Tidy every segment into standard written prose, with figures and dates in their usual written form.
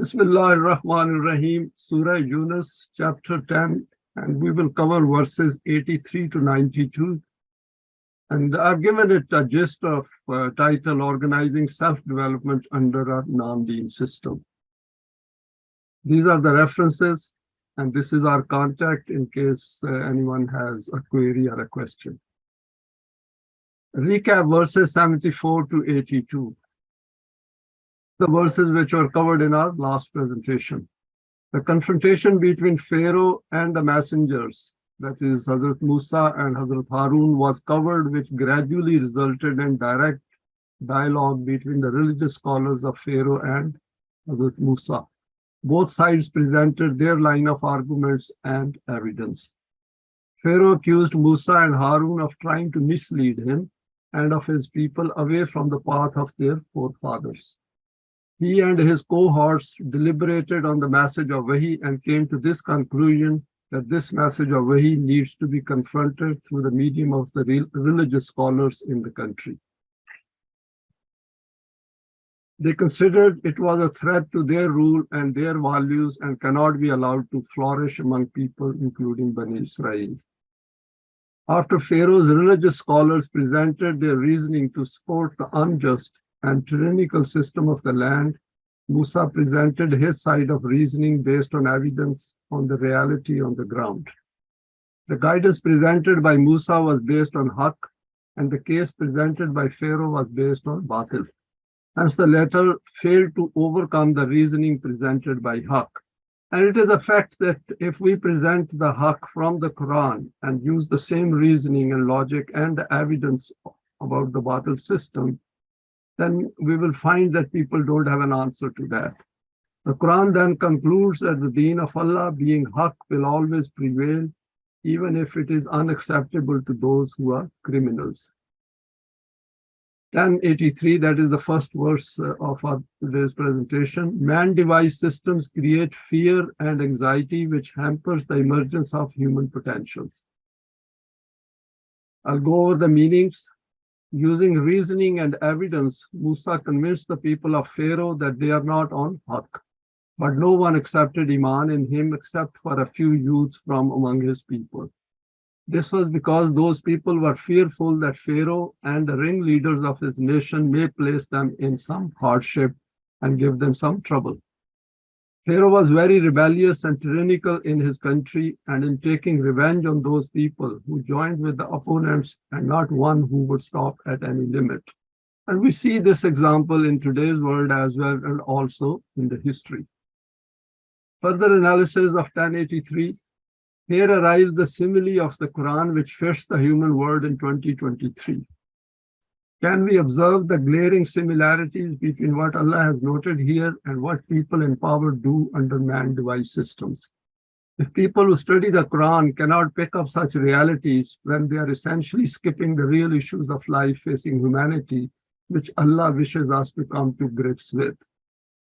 Bismillah ar-Rahman ar-Rahim, Surah Yunus, chapter 10, and we will cover verses 83 to 92. And I've given it a gist of title, Organizing Self-Development Under a Non-Deen System. These are the references, and this is our contact in case anyone has a query or a question. Recap verses 74 to 82. The verses which were covered in our last presentation. The confrontation between Pharaoh and the messengers, that is Hazrat Musa and Hazrat Haroon, was covered, which gradually resulted in direct dialogue between the religious scholars of Pharaoh and Hazrat Musa. Both sides presented their line of arguments and evidence. Pharaoh accused Musa and Haroon of trying to mislead him and of his people away from the path of their forefathers. He and his cohorts deliberated on the message of Wahi and came to this conclusion that this message of Wahi needs to be confronted through the medium of the religious scholars in the country. They considered it was a threat to their rule and their values and cannot be allowed to flourish among people, including Bani Israel. After Pharaoh's religious scholars presented their reasoning to support the unjust and tyrannical system of the land, Musa presented his side of reasoning based on evidence on the reality on the ground. The guidance presented by Musa was based on haqq, and the case presented by Pharaoh was based on batil. Hence, the latter failed to overcome the reasoning presented by haqq. And it is a fact that if we present the haqq from the Quran and use the same reasoning and logic and the evidence about the batil system, then we will find that people don't have an answer to that. The Quran then concludes that the Deen of Allah, being haqq, will always prevail, even if it is unacceptable to those who are criminals. 1083, that is the first verse of our today's presentation. Man-devised systems create fear and anxiety, which hampers the emergence of human potentials. I'll go over the meanings. Using reasoning and evidence, Musa convinced the people of Pharaoh that they are not on haqq, but no one accepted Eimaan in him except for a few youths from among his people. This was because those people were fearful that Pharaoh and the ringleaders of his nation may place them in some hardship and give them some trouble. Pharaoh was very rebellious and tyrannical in his country and in taking revenge on those people who joined with the opponents, and not one who would stop at any limit. And we see this example in today's world as well, and also in the history. Further analysis of 1083. Here arrives the simile of the Quran, which fits the human world in 2023. Can we observe the glaring similarities between what Allah has noted here and what people in power do under man-devised systems? If people who study the Quran cannot pick up such realities when they are essentially skipping the real issues of life facing humanity, which Allah wishes us to come to grips with.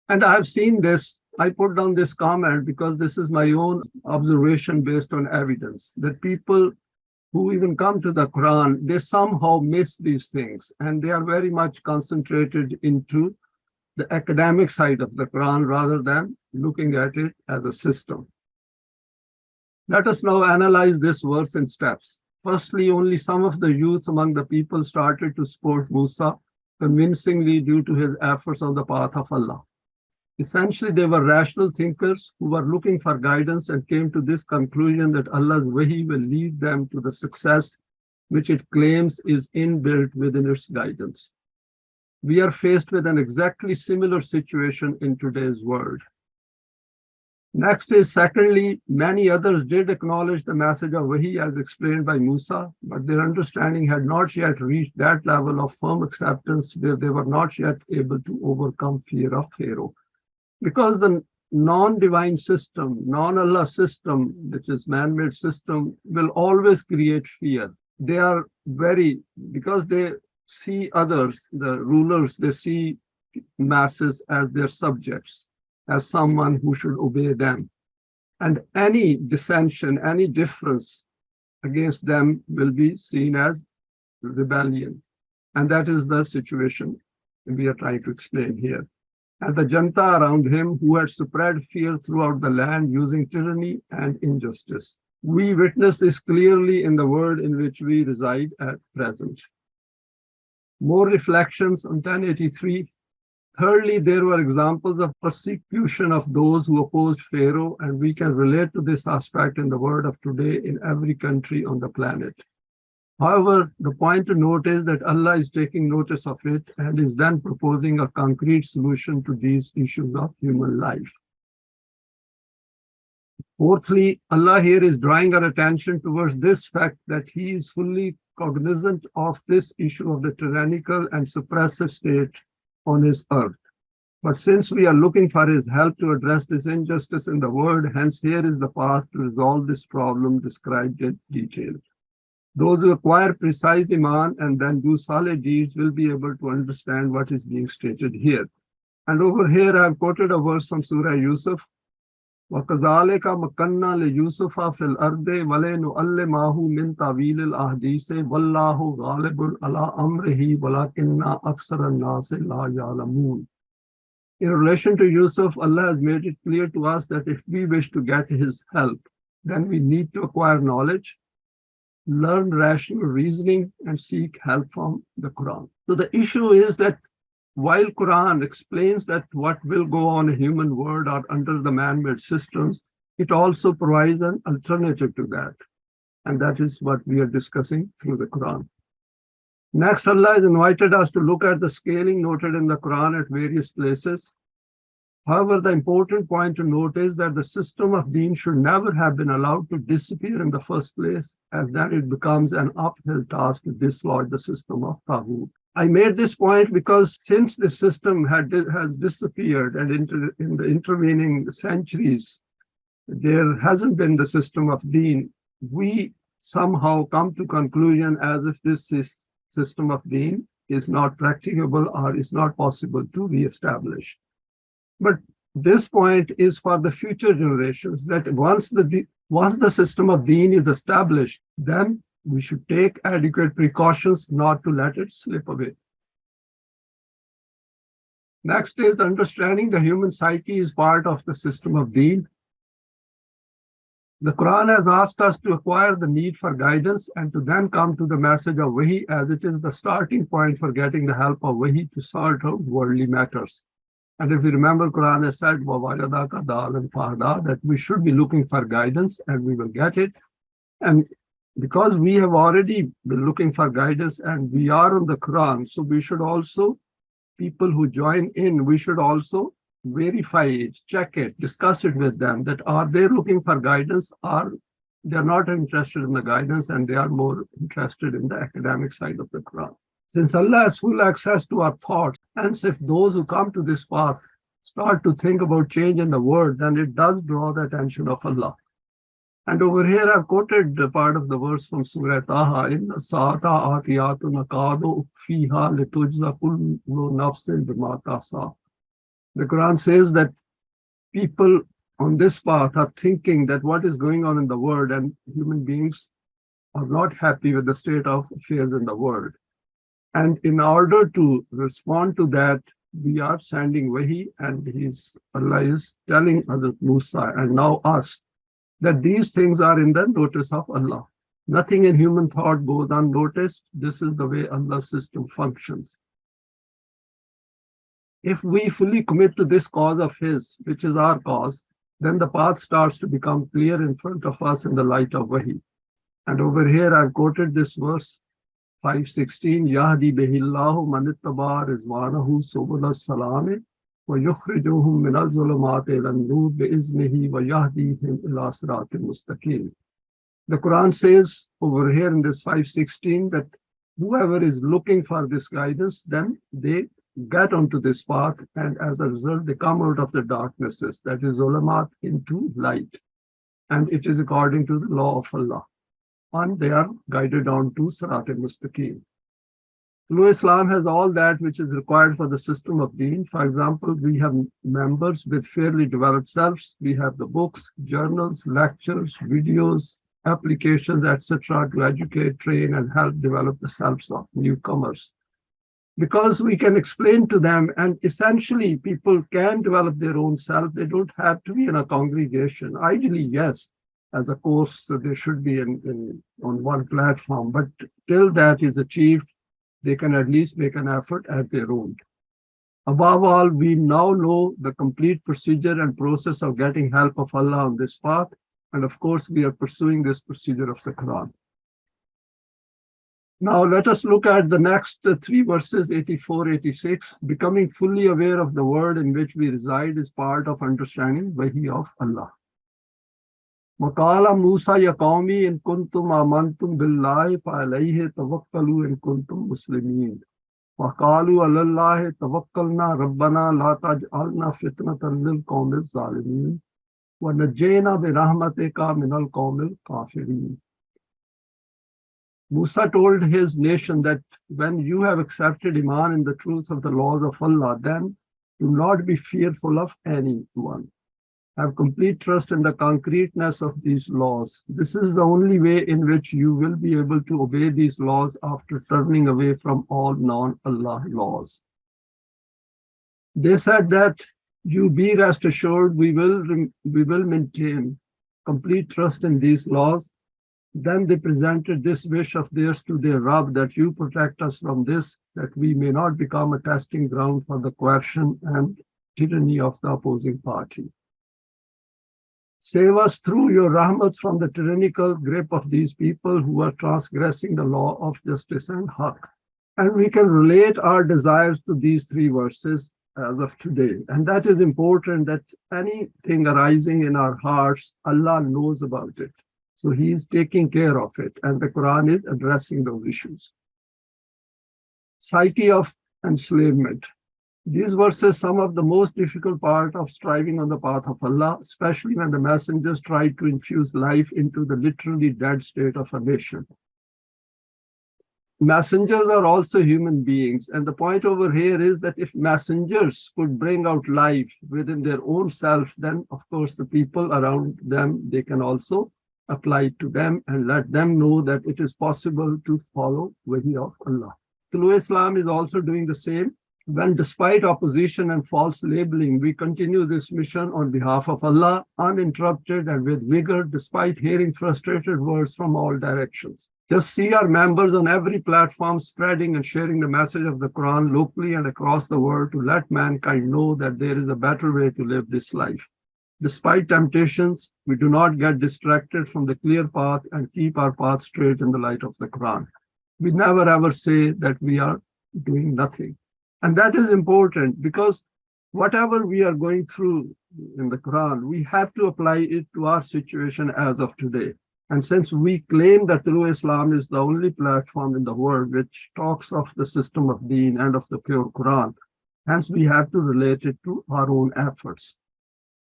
And I have seen this. I put down this comment because this is my own observation based on evidence, that people who even come to the Quran, they somehow miss these things, and they are very much concentrated into the academic side of the Quran rather than looking at it as a system. Let us now analyze this verse in steps. Firstly, only some of the youths among the people started to support Musa convincingly due to his efforts on the path of Allah. Essentially, they were rational thinkers who were looking for guidance and came to this conclusion that Allah's Wahi will lead them to the success which it claims is inbuilt within its guidance. We are faced with an exactly similar situation in today's world. Next is, secondly, many others did acknowledge the message of Wahi as explained by Musa, but their understanding had not yet reached that level of firm acceptance where they were not yet able to overcome fear of Pharaoh. Because the non-divine system, non-Allah system, which is man-made system, will always create fear. They are because they see others, the rulers, they see masses as their subjects, as someone who should obey them. And any dissension, any difference against them will be seen as rebellion. And that is the situation we are trying to explain here. and the Janta around him who had spread fear throughout the land using tyranny and injustice. We witness this clearly in the world in which we reside at present. More reflections on 1083. Thirdly, there were examples of persecution of those who opposed Pharaoh, and we can relate to this aspect in the world of today in every country on the planet. However, the point to note is that Allah is taking notice of it and is then proposing a concrete solution to these issues of human life. Fourthly, Allah here is drawing our attention towards this fact that He is fully cognizant of this issue of the tyrannical and suppressive state on His earth. But since we are looking for His help to address this injustice in the world, hence here is the path to resolve this problem described in detail. Those who acquire precise Eimaan and then do solid deeds will be able to understand what is being stated here. And over here, I've quoted a verse from Surah Yusuf. وَكَذَلِكَ مَكَّنَّا لِيُوسُفَ فِي الْأَرْضِ وَلَنُعَلِّمَهُ مِنْ تَأْوِيلِ الْأَحَادِيثِ وَاللَّهُ غَالِبٌ عَلَىٰ أَمْرِهِ وَلَكِنَّ أَكْثَرَ النَّاسِ لَا يَعْلَمُونَ. In relation to Yusuf, Allah has made it clear to us that if we wish to get His help, then we need to acquire knowledge, learn rational reasoning, and seek help from the Quran. So the issue is that while Quran explains that what will go on in human world or under the man-made systems, it also provides an alternative to that. And that is what we are discussing through the Quran. Next, Allah has invited us to look at the scaling noted in the Quran at various places. However, the important point to note is that the system of Deen should never have been allowed to disappear in the first place, as then it becomes an uphill task to dislodge the system of Taghut. I made this point because since the system has disappeared and in the intervening centuries, there hasn't been the system of Deen, we somehow come to conclusion as if this system of Deen is not practicable or is not possible to re-establish. But this point is for the future generations, that once the system of Deen is established, then we should take adequate precautions not to let it slip away. Next is understanding the human psyche is part of the system of Deen. The Quran has asked us to acquire the need for guidance and to then come to the message of Wahi, as it is the starting point for getting the help of Wahi to sort out worldly matters. And if you remember, Quran has said, that we should be looking for guidance and we will get it. And because we have already been looking for guidance and we are on the Quran, so we should also, people who join in, we should also verify it, check it, discuss it with them, that are they looking for guidance or they're not interested in the guidance and they are more interested in the academic side of the Quran. Since Allah has full access to our thoughts, and if those who come to this path start to think about change in the world, then it does draw the attention of Allah. And over here, I've quoted the part of the verse from Surah Taha, Inna Sa'ata Atiyatu Nakadu Fiha Litujza Kullu Nafsin Bima Tasa. The Quran says that people on this path are thinking that what is going on in the world, and human beings are not happy with the state of affairs in the world. And in order to respond to that, we are sending Wahi, and Allah is telling Hazrat Musa and now us that these things are in the notice of Allah. Nothing in human thought goes unnoticed. This is the way Allah's system functions. If we fully commit to this cause of His, which is our cause, then the path starts to become clear in front of us in the light of Wahi. And over here, I've quoted this verse, 5:16, Yahdi behillahu manittaba rizwanahu subul as-salami wa yukhrijuhum min al-zulumati ila an-nur bi'iznihi wa yahdihim ila siratin mustaqim. The Quran says over here in this 5:16 that whoever is looking for this guidance, then they get onto this path, and as a result, they come out of the darknesses, that is zulumat, into light. And it is according to the law of Allah. And they are guided on to Sirat al-Mustaqim. Islam has all that which is required for the system of Deen. For example, we have members with fairly developed selves. We have the books, journals, lectures, videos, applications, etc. to educate, train, and help develop the selves of newcomers. because we can explain to them, and essentially people can develop their own self. They don't have to be in a congregation. Ideally, yes, as a course, they should be on one platform, but till that is achieved, they can at least make an effort at their own. Above all, we now know the complete procedure and process of getting help of Allah on this path. And of course, we are pursuing this procedure of the Quran. Now, let us look at the next three verses, 84, 86. Becoming fully aware of the world in which we reside is part of understanding Wahi of Allah. وَقَالَ مُوسَى يَا قَوْمِ إِن كُنتُمْ آمَنْتُمْ بِاللَّهِ فَعَلَيْهِ تَوَكَّلُوا إِن كُنتُمْ مُسْلِمِينَ وَقَالُوا عَلَى اللَّهِ تَوَكَّلْنَا رَبَّنَا لَا تَجْعَلْنَا فِتْنَةً لِلْقَوْمِ الظَّالِمِينَ وَنَجِّنَا بِرَحْمَتِكَ مِنَ الْقَوْمِ الْكَافِرِينَ. Musa told his nation that when you have accepted Eimaan in the truth of the laws of Allah, then do not be fearful of anyone. Have complete trust in the concreteness of these laws. This is the only way in which you will be able to obey these laws after turning away from all non-Allah laws. They said that you be rest assured we will maintain complete trust in these laws. Then they presented this wish of theirs to their Rabb, that you protect us from this, that we may not become a testing ground for the coercion and tyranny of the opposing party. Save us through your rahmat from the tyrannical grip of these people who are transgressing the law of justice and haqq. And we can relate our desires to these three verses as of today. And that is important, that anything arising in our hearts, Allah knows about it. So he is taking care of it, and the Quran is addressing those issues. Psyche of enslavement. These verses, some of the most difficult part of striving on the path of Allah, especially when the messengers tried to infuse life into the literally dead state of a nation. Messengers are also human beings, and the point over here is that if messengers could bring out life within their own self, then of course the people around them, they can also apply it to them and let them know that it is possible to follow Wahi of Allah. Tolu Islam is also doing the same. When despite opposition and false labeling, we continue this mission on behalf of Allah, uninterrupted and with vigor, despite hearing frustrated words from all directions. Just see our members on every platform spreading and sharing the message of the Quran locally and across the world to let mankind know that there is a better way to live this life. Despite temptations, we do not get distracted from the clear path and keep our path straight in the light of the Quran. We never ever say that we are doing nothing. And that is important, because whatever we are going through in the Quran, we have to apply it to our situation as of today. And since we claim that Tolu Islam is the only platform in the world which talks of the system of Deen and of the pure Quran, hence we have to relate it to our own efforts.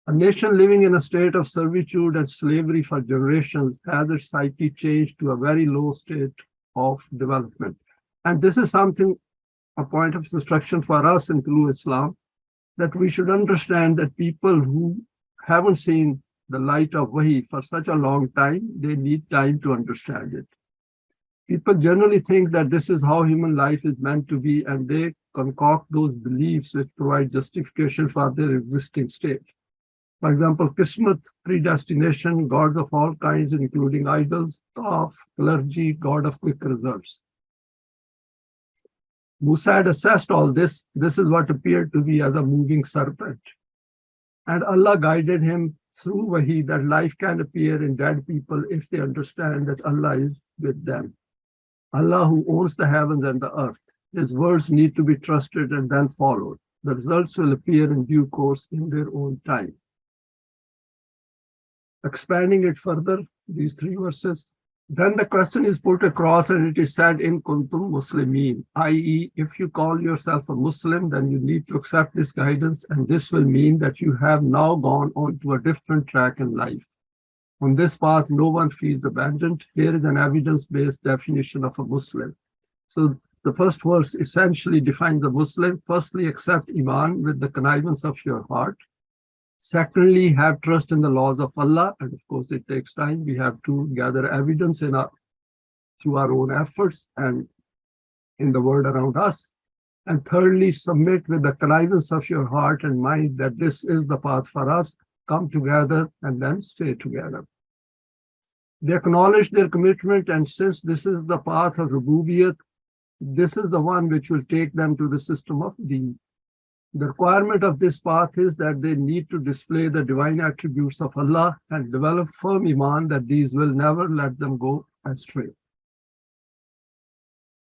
A nation living in a state of servitude and slavery for generations has its psyche changed to a very low state of development. And this is something, a point of instruction for us in Tolu Islam, that we should understand that people who haven't seen the light of Wahi for such a long time, they need time to understand it. People generally think that this is how human life is meant to be, and they concoct those beliefs which provide justification for their existing state. For example, Qismat, predestination, gods of all kinds, including idols, Taf, clergy, god of quick results. Musa had assessed all this. This is what appeared to be as a moving serpent. And Allah guided him through Wahi that life can appear in dead people if they understand that Allah is with them. Allah who owns the heavens and the earth. His words need to be trusted and then followed. The results will appear in due course in their own time. Expanding it further, these three verses. Then the question is put across and it is said in kuntum muslimin, i.e. if you call yourself a Muslim, then you need to accept this guidance, and this will mean that you have now gone on to a different track in life. On this path, no one feels abandoned. Here is an evidence-based definition of a Muslim. So the first verse essentially defines a Muslim. Firstly, accept Eimaan with the connivance of your heart. Secondly, have trust in the laws of Allah. And of course, it takes time. We have to gather evidence through our own efforts and in the world around us. And thirdly, submit with the connivance of your heart and mind that this is the path for us. Come together and then stay together. They acknowledge their commitment, and since this is the path of Rabubiyat, this is the one which will take them to the system of Deen. The requirement of this path is that they need to display the divine attributes of Allah and develop firm Eimaan that these will never let them go astray.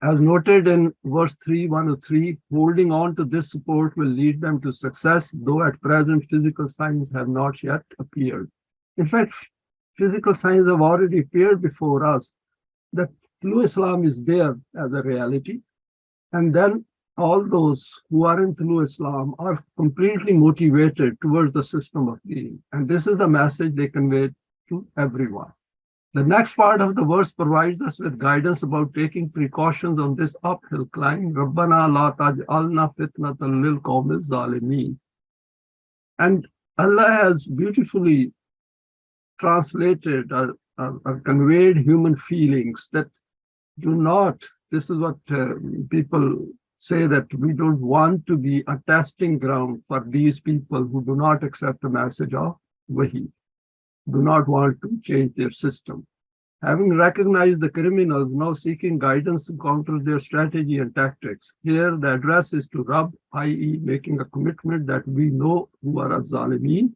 As noted in verse 103, holding on to this support will lead them to success, though at present physical signs have not yet appeared. In fact, physical signs have already appeared before us. That true Islam is there as a reality. And then all those who are in true Islam are completely motivated towards the system of Deen. And this is the message they convey to everyone. The next part of the verse provides us with guidance about taking precautions on this uphill climb. Rabbana la taj'alna fitnatan lil qawmi zalimeen. And Allah has beautifully translated or conveyed human feelings that do not, this is what people say, that we don't want to be a testing ground for these people who do not accept the message of Wahi, do not want to change their system. Having recognized the criminals now seeking guidance to counter their strategy and tactics, here the address is to Rabb, i.e. making a commitment that we know who are Zalimeen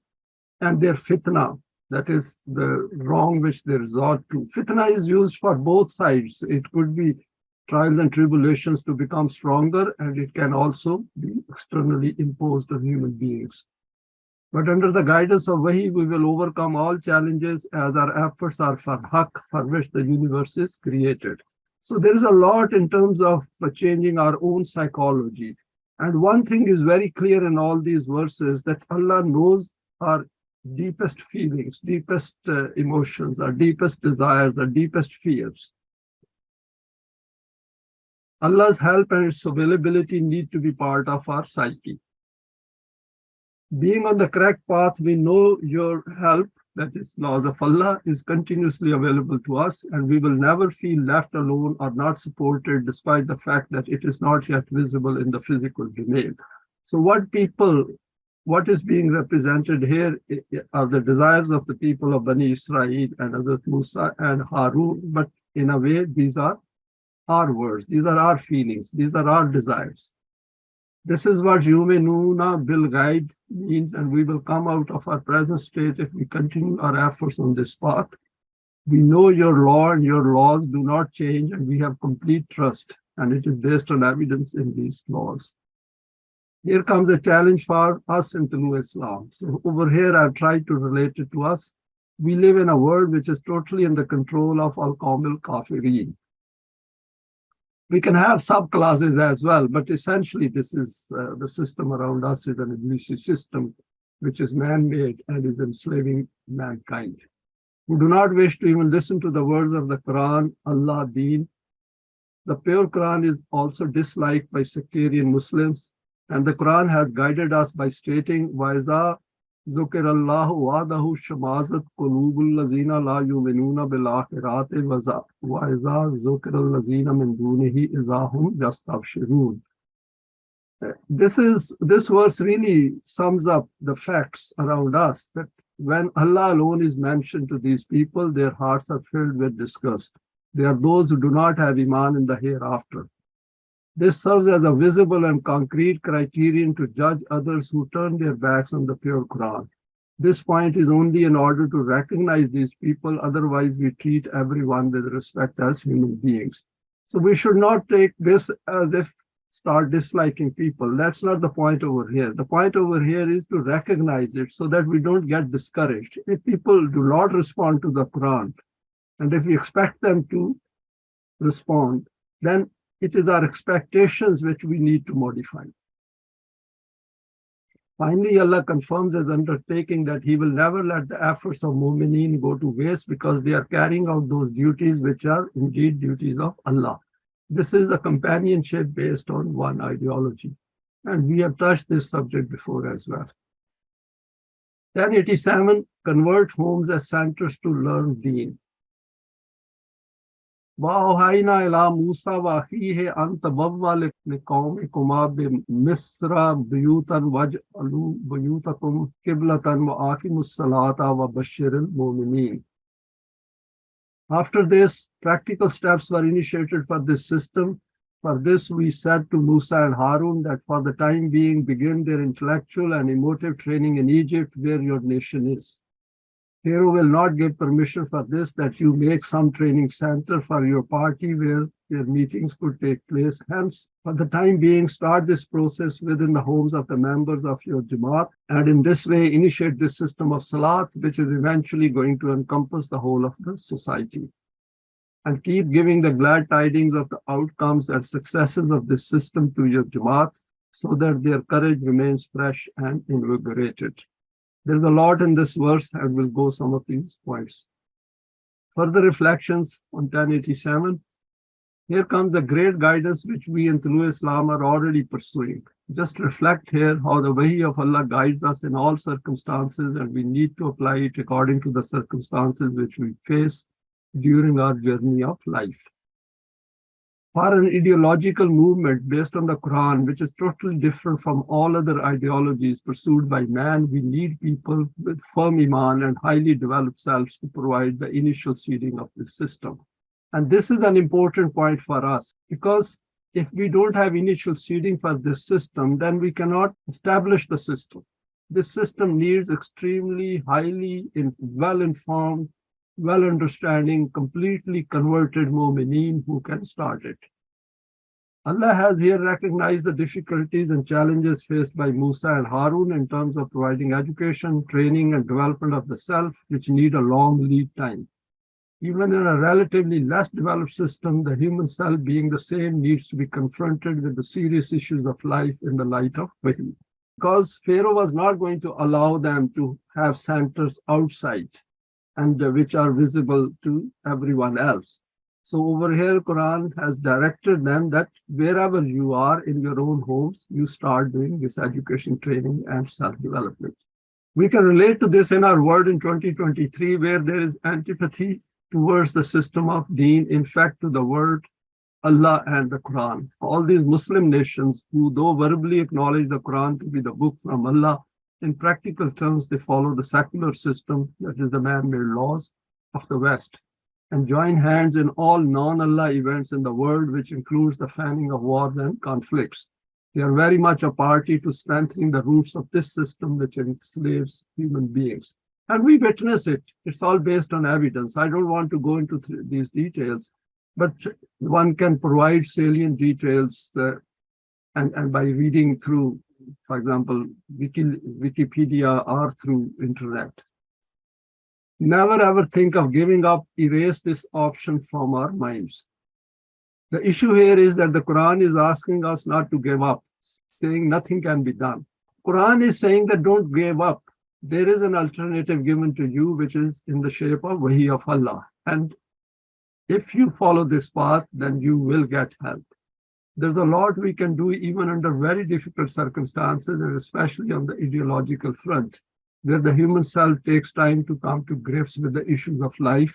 and their fitna, that is the wrong which they resort to. Fitna is used for both sides. It could be trials and tribulations to become stronger, and it can also be externally imposed on human beings. But under the guidance of Wahi, we will overcome all challenges as our efforts are for Haqq, for which the universe is created. So there is a lot in terms of changing our own psychology. And one thing is very clear in all these verses, that Allah knows our deepest feelings, deepest emotions, our deepest desires, our deepest fears. Allah's help and its availability need to be part of our psyche. Being on the correct path, we know your help, that is laws of Allah, is continuously available to us, and we will never feel left alone or not supported, despite the fact that it is not yet visible in the physical domain. So what is being represented here are the desires of the people of Bani Israel and Hazrat Musa and Haroon, but in a way, these are our words, these are our feelings, these are our desires. This is what yu'minuna bil ghaib means, and we will come out of our present state if we continue our efforts on this path. We know your law and your laws do not change, and we have complete trust, and it is based on evidence in these laws. Here comes a challenge for us in Tolu Islam. So over here, I've tried to relate it to us. We live in a world which is totally in the control of al-Qawmil Kafirin. We can have subclasses as well, but essentially this is the system around us is an abusive system which is man-made and is enslaving mankind. We do not wish to even listen to the words of the Quran, Allah, Deen. The pure Quran is also disliked by sectarian Muslims, and the Quran has guided us by stating, وَإِذَا ذُكِرَ اللَّهُ وَحْدَهُ شَمَازَتْ قُلُوبُ الَّذِينَ لَا يُؤْمِنُونَ بِالْآخِرَةِ وَإِذَا ذُكِرَ الَّذِينَ مِن دُونِهِ إِذَا هُمْ يَسْتَبْشِرُونَ. This verse really sums up the facts around us, that when Allah alone is mentioned to these people, their hearts are filled with disgust. They are those who do not have Eimaan in the hereafter. This serves as a visible and concrete criterion to judge others who turn their backs on the pure Quran. This point is only in order to recognize these people, otherwise we treat everyone with respect as human beings. So we should not take this as if start disliking people. That's not the point over here. The point over here is to recognize it so that we don't get discouraged. If people do not respond to the Quran, and if we expect them to respond, then it is our expectations which we need to modify. Finally, Allah confirms his undertaking that he will never let the efforts of Mu'mineen go to waste, because they are carrying out those duties which are indeed duties of Allah. This is a companionship based on one ideology. And we have touched this subject before as well. 1087, convert homes as centers to learn Deen. وَأَوْحَيْنَا إِلَى مُوسَى وَأَخِيهِ أَن تَبَوَّأَ لِقَوْمِكُمَا بِمِصْرَ بُيُوتًا وَاجْعَلُوا بُيُوتَكُمْ قِبْلَةً وَأَقِيمُوا الصَّلَاةَ وَبَشِّرِ الْمُؤْمِنِينَ. After this, practical steps were initiated for this system. For this, we said to Musa and Haroon that for the time being, begin their intellectual and emotive training in Egypt, where your nation is. Pharaoh will not give permission for this, that you make some training center for your party where their meetings could take place. Hence, for the time being, start this process within the homes of the members of your Jamaat, and in this way initiate this system of Salat, which is eventually going to encompass the whole of the society. And keep giving the glad tidings of the outcomes and successes of this system to your Jamaat, so that their courage remains fresh and invigorated. There's a lot in this verse, and we'll go some of these points. Further reflections on 1087. Here comes a great guidance which we in Tolu Islam are already pursuing. Just reflect here how the Wahi of Allah guides us in all circumstances, and we need to apply it according to the circumstances which we face during our journey of life. For an ideological movement based on the Quran, which is totally different from all other ideologies pursued by man, we need people with firm Eimaan and highly developed selves to provide the initial seeding of this system. And this is an important point for us, because if we don't have initial seeding for this system, then we cannot establish the system. This system needs extremely highly well-informed, well-understanding, completely converted mu'mineen who can start it. Allah has here recognized the difficulties and challenges faced by Musa and Haroon in terms of providing education, training, and development of the self, which need a long lead time. Even in a relatively less developed system, the human self, being the same, needs to be confronted with the serious issues of life in the light of Wahi. Because Pharaoh was not going to allow them to have centers outside, and which are visible to everyone else. So over here, Quran has directed them that wherever you are in your own homes, you start doing this education, training, and self-development. We can relate to this in our world in 2023, where there is antipathy towards the system of Deen, in fact, to the word Allah and the Quran. All these Muslim nations who, though verbally acknowledge the Quran to be the book from Allah, in practical terms, they follow the secular system, that is the man-made laws of the West, and join hands in all non-Allah events in the world, which includes the fanning of wars and conflicts. They are very much a party to strengthening the roots of this system, which enslaves human beings. And we witness it. It's all based on evidence. I don't want to go into these details, but one can provide salient details and by reading through, for example, Wikipedia or through internet. Never ever think of giving up. Erase this option from our minds. The issue here is that the Quran is asking us not to give up, saying nothing can be done. Quran is saying that don't give up. There is an alternative given to you, which is in the shape of Wahi of Allah. And if you follow this path, then you will get help. There's a lot we can do even under very difficult circumstances, and especially on the ideological front, where the human self takes time to come to grips with the issues of life.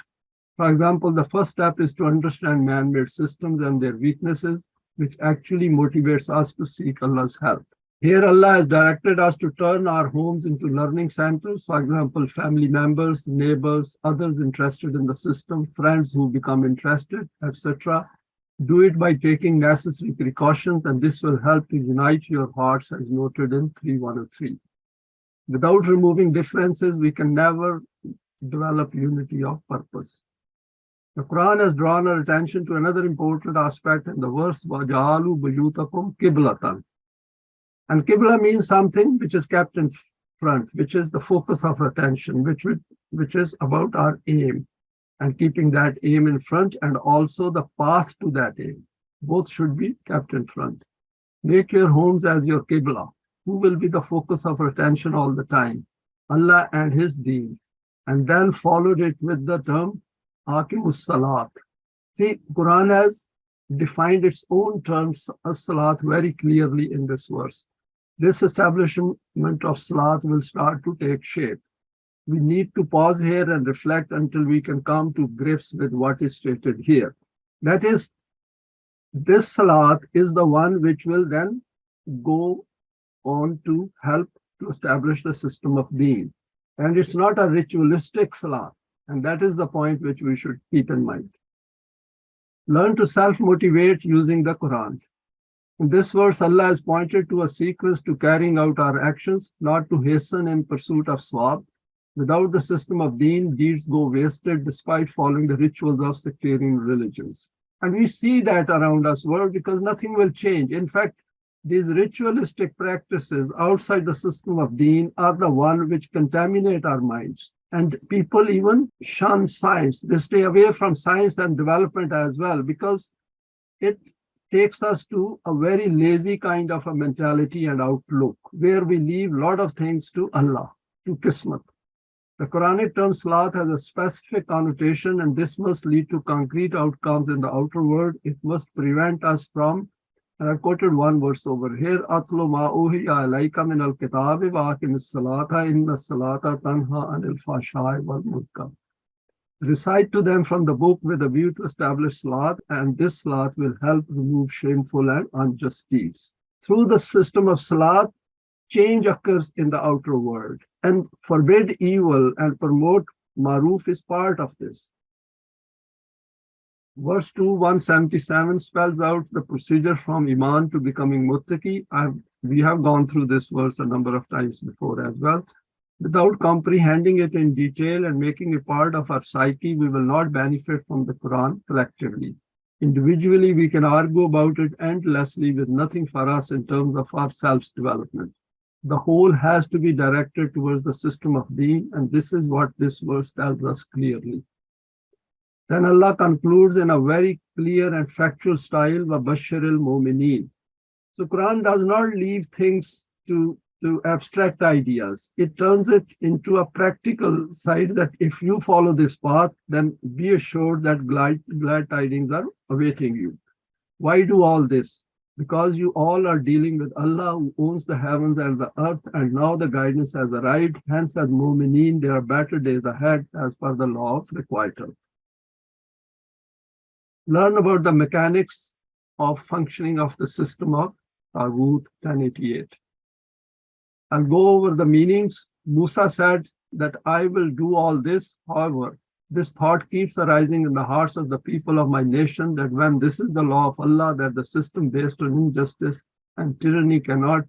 For example, the first step is to understand man-made systems and their weaknesses, which actually motivates us to seek Allah's help. Here, Allah has directed us to turn our homes into learning centers. For example, family members, neighbors, others interested in the system, friends who become interested, etc. Do it by taking necessary precautions, and this will help to unite your hearts, as noted in 3:103. Without removing differences, we can never develop unity of purpose. The Quran has drawn our attention to another important aspect in the verse, وَجَعَلُوا بُيُوتَكُمْ قِبْلَةً. And Qibla means something which is kept in front, which is the focus of attention, which is about our aim, and keeping that aim in front, and also the path to that aim. Both should be kept in front. Make your homes as your Qibla. Who will be the focus of attention all the time? Allah and His Deen. And then followed it with the term Aqimus Salat. See, Quran has defined its own terms as Salat very clearly in this verse. This establishment of Salat will start to take shape. We need to pause here and reflect until we can come to grips with what is stated here. That is, this salat is the one which will then go on to help to establish the system of Deen. And it's not a ritualistic salat. And that is the point which we should keep in mind. Learn to self-motivate using the Quran. In this verse, Allah has pointed to a sequence to carrying out our actions, not to hasten in pursuit of sawab. Without the system of Deen, deeds go wasted despite following the rituals of sectarian religions. And we see that around us world because nothing will change. In fact, these ritualistic practices outside the system of Deen are the one which contaminate our minds. And people even shun science. They stay away from science and development as well because it takes us to a very lazy kind of a mentality and outlook where we leave a lot of things to Allah, to Qismat. The Quranic term salat has a specific connotation, and this must lead to concrete outcomes in the outer world. It must prevent us from, and I quoted one verse over here, Atlu ma uhiya alayka min al-kitabi wa aqimis salata inna salata tanha anil fahsha'i wal munkar. Recite to them from the book with a view to establish salat, and this salat will help remove shameful and unjust deeds. Through the system of salat, change occurs in the outer world, and forbid evil and promote maruf is part of this. Verse 2, 177 spells out the procedure from Eimaan to becoming muttaqi. We have gone through this verse a number of times before as well. Without comprehending it in detail and making it part of our psyche, we will not benefit from the Quran collectively. Individually, we can argue about it endlessly with nothing for us in terms of our self-development. The whole has to be directed towards the system of Deen, and this is what this verse tells us clearly. Then Allah concludes in a very clear and factual style, وَبَشِّرِ الْمُؤْمِنِينَ. So Quran does not leave things to abstract ideas. It turns it into a practical side that if you follow this path, then be assured that glad tidings are awaiting you. Why do all this? Because you all are dealing with Allah who owns the heavens and the earth, and now the guidance has arrived. Hence, as mu'mineen, there are better days ahead as per the law of requital. Learn about the mechanics of functioning of the system of Taghut 1088. I'll go over the meanings. Musa said that I will do all this. However, this thought keeps arising in the hearts of the people of my nation that when this is the law of Allah, that the system based on injustice and tyranny cannot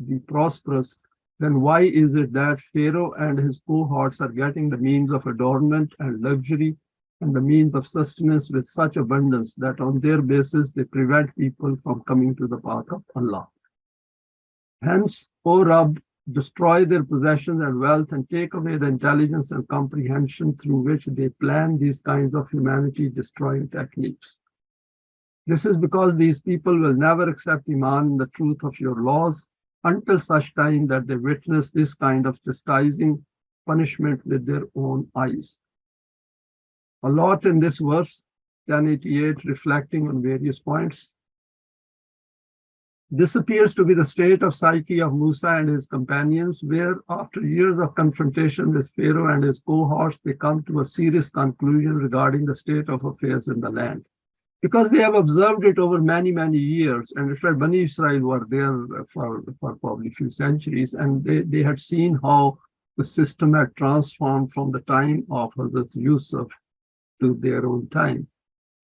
be prosperous, then why is it that Pharaoh and his cohorts are getting the means of adornment and luxury and the means of sustenance with such abundance that on their basis they prevent people from coming to the path of Allah? Hence, O Rabb, destroy their possessions and wealth and take away the intelligence and comprehension through which they plan these kinds of humanity-destroying techniques. This is because these people will never accept Eimaan in the truth of your laws until such time that they witness this kind of chastising punishment with their own eyes. A lot in this verse, 1088, reflecting on various points. This appears to be the state of psyche of Musa and his companions, where after years of confrontation with Pharaoh and his cohorts, they come to a serious conclusion regarding the state of affairs in the land. Because they have observed it over many, many years, and in fact, Bani Israel were there for probably a few centuries, and they had seen how the system had transformed from the time of Hazrat Yusuf to their own time.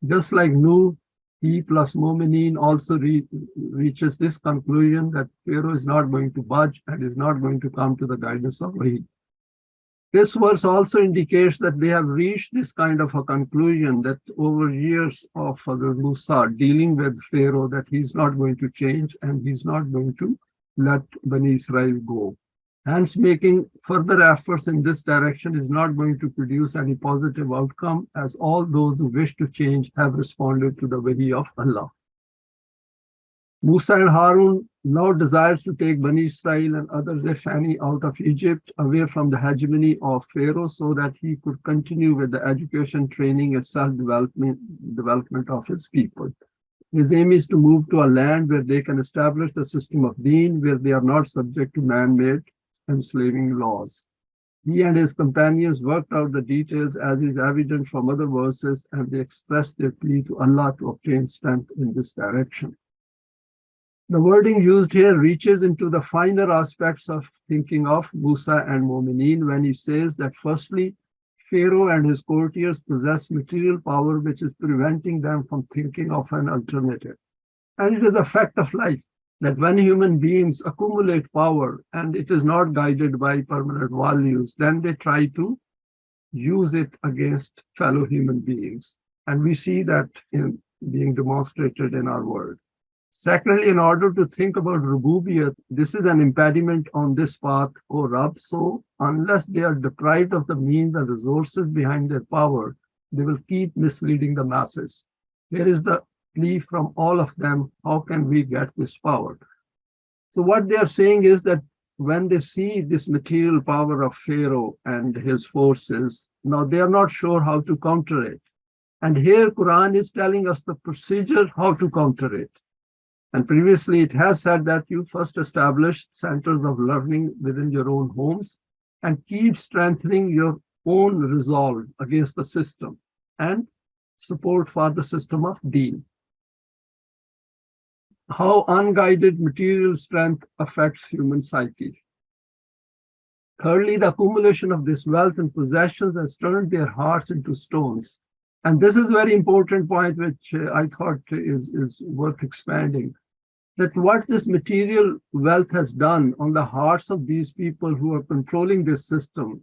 Just like Nuh, he plus Mu'mineen also reaches this conclusion that Pharaoh is not going to budge and is not going to come to the guidance of Wahi. This verse also indicates that they have reached this kind of a conclusion that over years of Hazrat Musa dealing with Pharaoh, that he's not going to change and he's not going to let Bani Israel go. Hence, making further efforts in this direction is not going to produce any positive outcome, as all those who wish to change have responded to the Wahi of Allah. Musa and Haroon now desires to take Bani Israel and others, if any, out of Egypt, away from the hegemony of Pharaoh, so that he could continue with the education, training, and self-development of his people. His aim is to move to a land where they can establish the system of Deen, where they are not subject to man-made enslaving laws. He and his companions worked out the details as is evident from other verses, and they expressed their plea to Allah to obtain strength in this direction. The wording used here reaches into the finer aspects of thinking of Musa and Mu'mineen when he says that firstly, Pharaoh and his courtiers possess material power which is preventing them from thinking of an alternative. And it is a fact of life that when human beings accumulate power and it is not guided by permanent values, then they try to use it against fellow human beings. And we see that in being demonstrated in our world. Secondly, in order to think about Rabubiyat, this is an impediment on this path, O Rab. So unless they are deprived of the means and resources behind their power, they will keep misleading the masses. Here is the plea from all of them, how can we get this power? So what they are saying is that when they see this material power of Pharaoh and his forces, now they are not sure how to counter it. And here Quran is telling us the procedure how to counter it. And previously it has said that you first establish centers of learning within your own homes and keep strengthening your own resolve against the system and support for the system of Deen. How unguided material strength affects human psyche. Thirdly, the accumulation of this wealth and possessions has turned their hearts into stones. And this is a very important point, which I thought is worth expanding. That what this material wealth has done on the hearts of these people who are controlling this system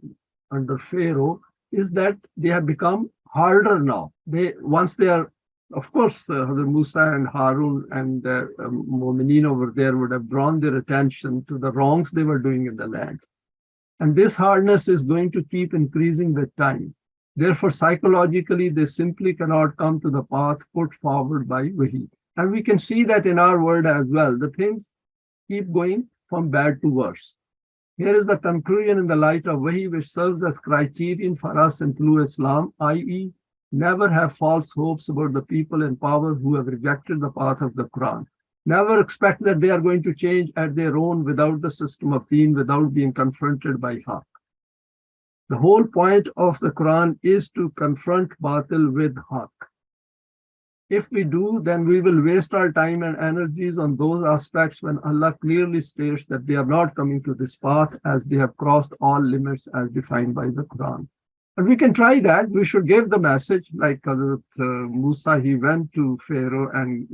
under Pharaoh is that they have become harder now. Once they are, of course, Hazrat Musa and Haroon and Mu'mineen over there would have drawn their attention to the wrongs they were doing in the land. And this hardness is going to keep increasing with time. Therefore, psychologically, they simply cannot come to the path put forward by Wahi. And we can see that in our world as well. The things keep going from bad to worse. Here is the conclusion in the light of Wahi, which serves as criterion for us in true Islam, i.e., never have false hopes about the people in power who have rejected the path of the Quran. Never expect that they are going to change at their own without the system of Deen, without being confronted by Haqq. The whole point of the Quran is to confront Batil with Haqq. If we do, then we will waste our time and energies on those aspects when Allah clearly states that they are not coming to this path as they have crossed all limits as defined by the Quran. And we can try that. We should give the message like Musa, he went to Pharaoh and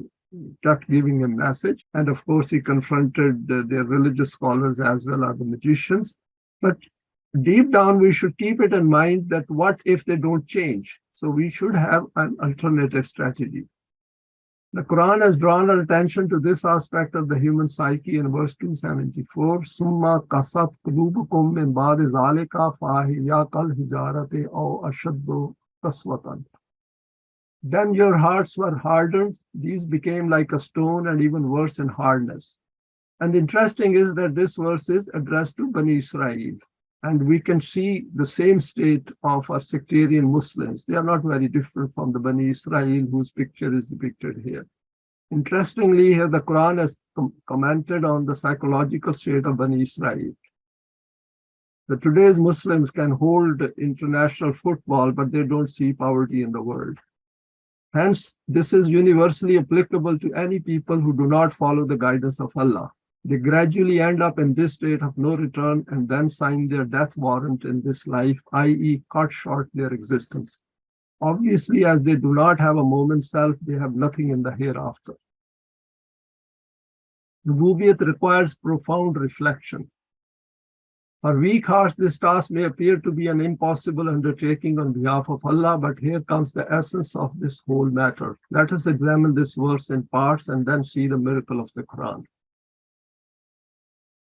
kept giving him message. And of course, he confronted their religious scholars as well as the magicians. But deep down, we should keep it in mind that what if they don't change? So we should have an alternative strategy. The Quran has drawn our attention to this aspect of the human psyche in verse 274. Summa kasat qulubukum min ba'di zalika fahiya kal hijarati aw ashaddu qaswatan. Then your hearts were hardened. These became like a stone and even worse in hardness. And interesting is that this verse is addressed to Bani Israel. And we can see the same state of our sectarian Muslims. They are not very different from the Bani Israel whose picture is depicted here. Interestingly, here the Quran has commented on the psychological state of Bani Israel. The today's Muslims can hold international football, but they don't see poverty in the world. Hence, this is universally applicable to any people who do not follow the guidance of Allah. They gradually end up in this state of no return and then sign their death warrant in this life, i.e., cut short their existence. Obviously, as they do not have a moment's self, they have nothing in the hereafter. Rabubiyat requires profound reflection. For weak hearts, this task may appear to be an impossible undertaking on behalf of Allah, but here comes the essence of this whole matter. Let us examine this verse in parts and then see the miracle of the Quran.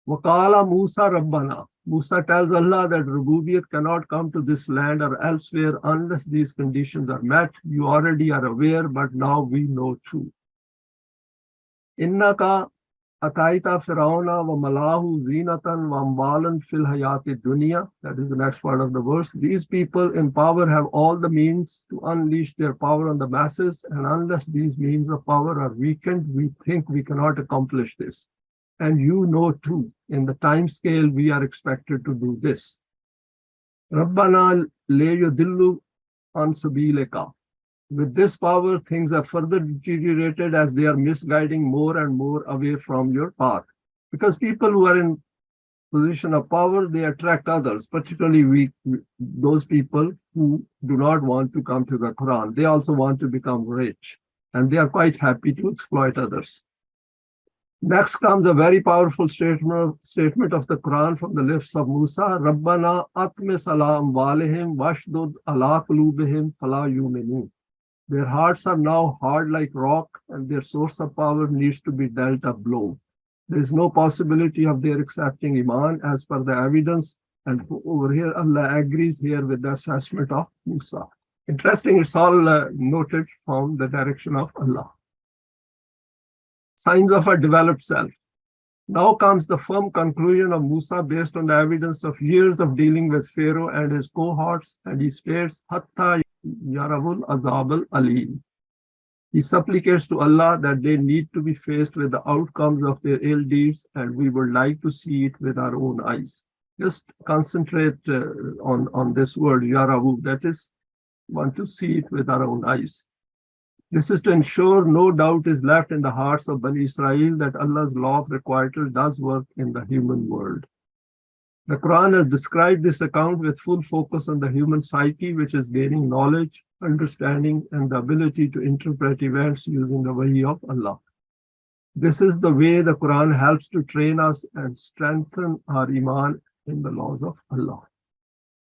Waqala Musa Rabbana. Musa tells Allah that Rabubiyat cannot come to this land or elsewhere unless these conditions are met. You already are aware, but now we know too. Innaka ataita Pharaoh wa malahu zinatan wa amwalan fil hayati dunya. That is the next part of the verse. These people in power have all the means to unleash their power on the masses, and unless these means of power are weakened, we think we cannot accomplish this. And you know too, in the time scale, we are expected to do this. Rabbana la yudillu an sabilika. With this power, things are further deteriorated as they are misguiding more and more away from your path. Because people who are in position of power, they attract others, particularly those people who do not want to come to the Quran. They also want to become rich, and they are quite happy to exploit others. Next comes a very powerful statement of the Quran from the lips of Musa. Rabbana atmis ala amwalihim washdud ala qulubihim fala yu'minun. Their hearts are now hard like rock, and their source of power needs to be dealt a blow. There is no possibility of their accepting Eimaan as per the evidence, and over here Allah agrees here with the assessment of Musa. Interesting, it's all noted from the direction of Allah. Signs of a developed self. Now comes the firm conclusion of Musa based on the evidence of years of dealing with Pharaoh and his cohorts, and he states, Hatta yaravul azab al-alim. He supplicates to Allah that they need to be faced with the outcomes of their ill deeds, and we would like to see it with our own eyes. Just concentrate on this word, yaravu, that is, want to see it with our own eyes. This is to ensure no doubt is left in the hearts of Bani Israel that Allah's law of requital does work in the human world. The Quran has described this account with full focus on the human psyche, which is gaining knowledge, understanding, and the ability to interpret events using the Wahi of Allah. This is the way the Quran helps to train us and strengthen our Eimaan in the laws of Allah.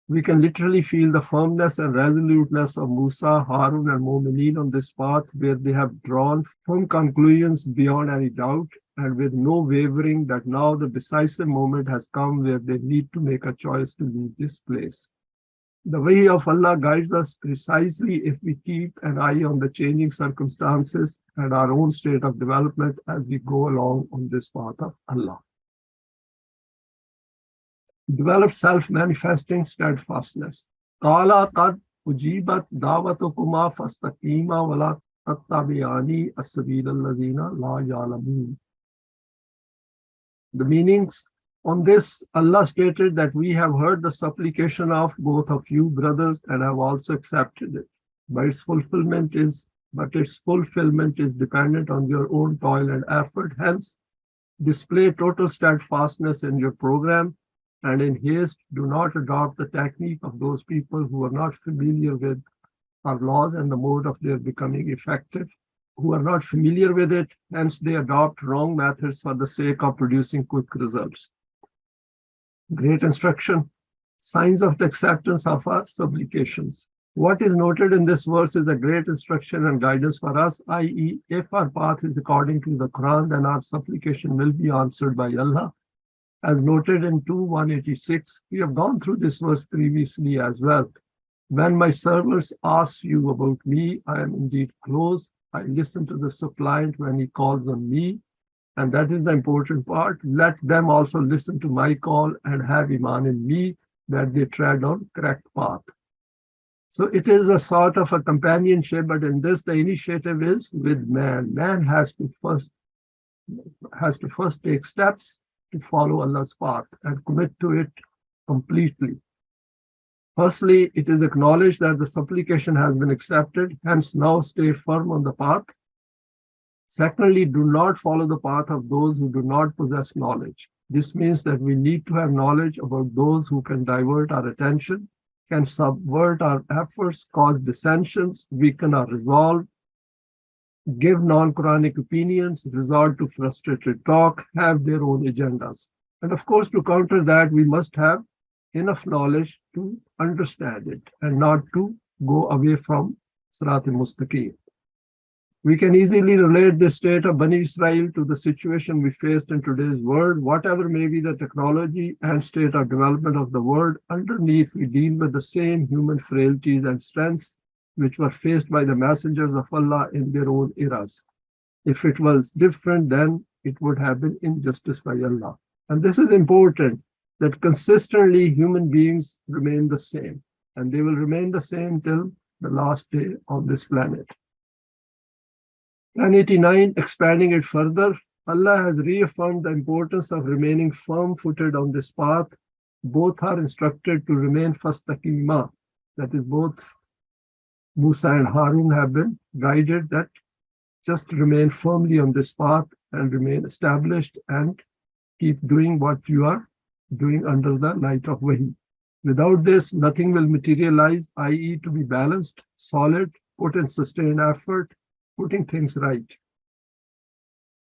We can literally feel the firmness and resoluteness of Musa, Haroon, and Mu'mineen on this path, where they have drawn firm conclusions beyond any doubt, and with no wavering that now the decisive moment has come where they need to make a choice to leave this place. The Wahi of Allah guides us precisely if we keep an eye on the changing circumstances and our own state of development as we go along on this path of Allah. Develop self-manifesting steadfastness. Qala qad ujibat da'watukuma fastaqima wala tattabi'ani as-sabila alladhina la ya'lamun. The meanings on this, Allah stated that we have heard the supplication of both of you brothers and have also accepted it. But its fulfillment is dependent on your own toil and effort. Hence, display total steadfastness in your program, and in haste, do not adopt the technique of those people who are not familiar with our laws and the mode of their becoming effective, who are not familiar with it, hence they adopt wrong methods for the sake of producing quick results. Great instruction. Signs of the acceptance of our supplications. What is noted in this verse is a great instruction and guidance for us, i.e., if our path is according to the Quran, then our supplication will be answered by Allah. As noted in 2:186, we have gone through this verse previously as well. When my servants ask you about me, I am indeed close. I listen to the suppliant when he calls on me. And that is the important part. Let them also listen to my call and have Eimaan in me, that they tread on correct path. So it is a sort of a companionship, but in this, the initiative is with man. Man has to first take steps to follow Allah's path and commit to it completely. Firstly, it is acknowledged that the supplication has been accepted, hence now stay firm on the path. Secondly, do not follow the path of those who do not possess knowledge. This means that we need to have knowledge about those who can divert our attention, can subvert our efforts, cause dissensions, weaken our resolve, give non-Quranic opinions, resort to frustrated talk, have their own agendas. And of course, to counter that, we must have enough knowledge to understand it and not to go away from Sirat al-Mustaqim. We can easily relate the state of Bani Israel to the situation we faced in today's world. Whatever may be the technology and state of development of the world, underneath we deal with the same human frailties and strengths which were faced by the messengers of Allah in their own eras. If it was different, then it would have been injustice by Allah. And this is important, that consistently human beings remain the same, and they will remain the same till the last day on this planet. 189, expanding it further, Allah has reaffirmed the importance of remaining firm-footed on this path both are instructed to remain fastaqima. That is, both Musa and Haroon have been guided that just remain firmly on this path and remain established and keep doing what you are doing under the light of Wahi. Without this, nothing will materialize, i.e., to be balanced, solid, put in sustained effort, putting things right.